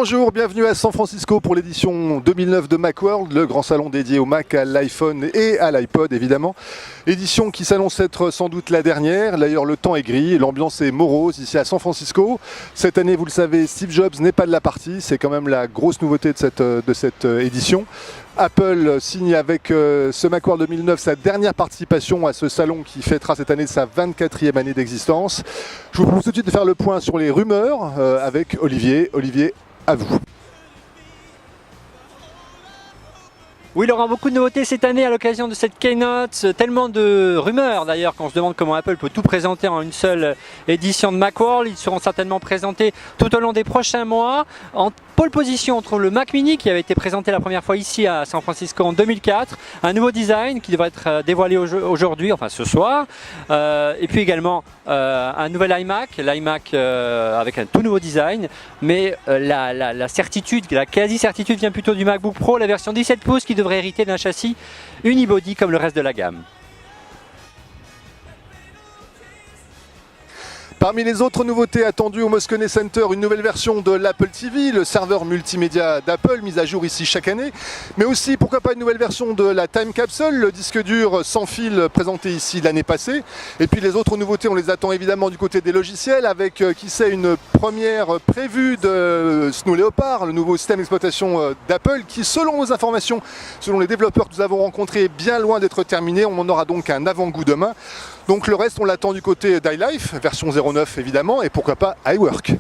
Bonjour, bienvenue à San Francisco pour l'édition 2009 de Macworld, le grand salon dédié au Mac, à l'iPhone et à l'iPod évidemment. Édition qui s'annonce être sans doute la dernière, d'ailleurs le temps est gris, l'ambiance est morose ici à San Francisco. Cette année, vous le savez, Steve Jobs n'est pas de la partie, c'est quand même la grosse nouveauté de cette édition. Apple signe avec ce Macworld 2009 sa dernière participation à ce salon qui fêtera cette année sa 24e année d'existence. Je vous propose tout de suite de faire le point sur les rumeurs avec Olivier. Olivier, à vous. Oui, Laurent, beaucoup de nouveautés cette année à l'occasion de cette keynote, tellement de rumeurs d'ailleurs qu'on se demande comment Apple peut tout présenter en une seule édition de Macworld. Ils seront certainement présentés tout au long des prochains mois. En pole position, on trouve le Mac Mini qui avait été présenté la première fois ici à San Francisco en 2004, un nouveau design qui devrait être dévoilé aujourd'hui, enfin ce soir, et puis également un nouvel iMac, l'iMac avec un tout nouveau design, mais la certitude, la quasi-certitude vient plutôt du MacBook Pro, la version 17 pouces qui devrait hériter d'un châssis unibody comme le reste de la gamme. Parmi les autres nouveautés attendues au Moscone Center, une nouvelle version de l'Apple TV, le serveur multimédia d'Apple, mis à jour ici chaque année, mais aussi, pourquoi pas, une nouvelle version de la Time Capsule, le disque dur sans fil présenté ici l'année passée. Et puis les autres nouveautés, on les attend évidemment du côté des logiciels, avec, qui sait, une première prévue de Snow Leopard, le nouveau système d'exploitation d'Apple, qui, selon nos informations, selon les développeurs que nous avons rencontrés, est bien loin d'être terminé. On en aura donc un avant-goût demain. Donc le reste, on l'attend du côté d'iLife, version 09 évidemment, et pourquoi pas iWork.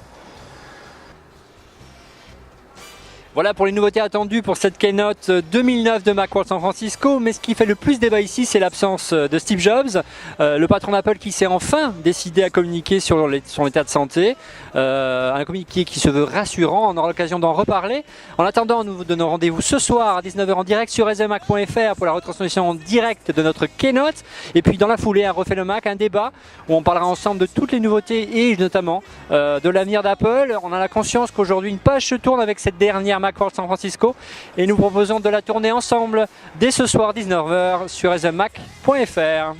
Voilà pour les nouveautés attendues pour cette keynote 2009 de Macworld San Francisco. Mais ce qui fait le plus débat ici, c'est l'absence de Steve Jobs, le patron d'Apple qui s'est enfin décidé à communiquer sur son état de santé. Un communiqué qui se veut rassurant, on aura l'occasion d'en reparler. En attendant, nous vous donnons rendez-vous ce soir à 19h en direct sur SMAC.fr pour la retransmission en direct de notre keynote. Et puis dans la foulée, à Refait le Mac, un débat où on parlera ensemble de toutes les nouveautés et notamment de l'avenir d'Apple. On a la conscience qu'aujourd'hui une page se tourne avec cette dernière Macworld San Francisco et nous proposons de la tourner ensemble dès ce soir 19h sur SMAC.fr.